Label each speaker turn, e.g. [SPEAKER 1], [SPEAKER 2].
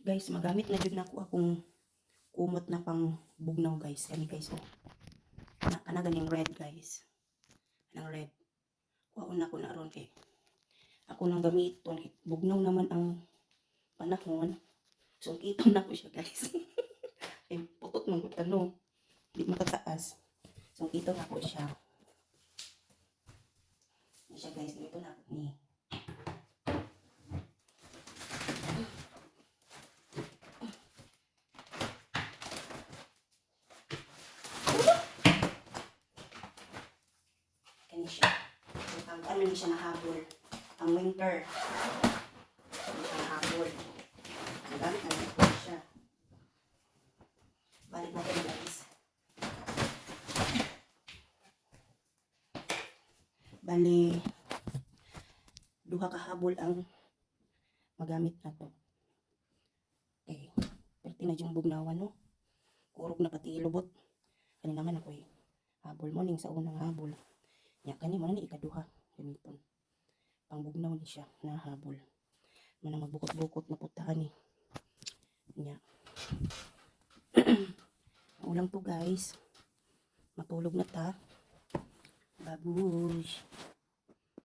[SPEAKER 1] Guys, magamit na jud nako akong kumot na pang bugnaw guys. Kani guys oh. Ana ganing red guys. Anang red. Kuhaon na ko na ron kay ako nang gamiton kay bugnaw naman ang panahon. So kita na ko siya guys. Ay putot man ko tano. Di makataas. So kita na ko siya. Siya guys, ito na ako ni. Siya. Ang ano ni siya nahabol. Ang winter. Ang nahabol. Ang gamit na ito siya. Balik natin guys. Bali, duha kahabol ang magamit na to. Okay. Perti na yung bugnawan no. Kurog na pati ilubot. Kanina man ako habol mo ning sa unang habol. Ya kani man ni ikaduha gamiton. Pangbugnaw ni siya na habol. Man magbukot-bukot na putahan ni. Ya. Ulang to guys. Matulog na ta. Babush.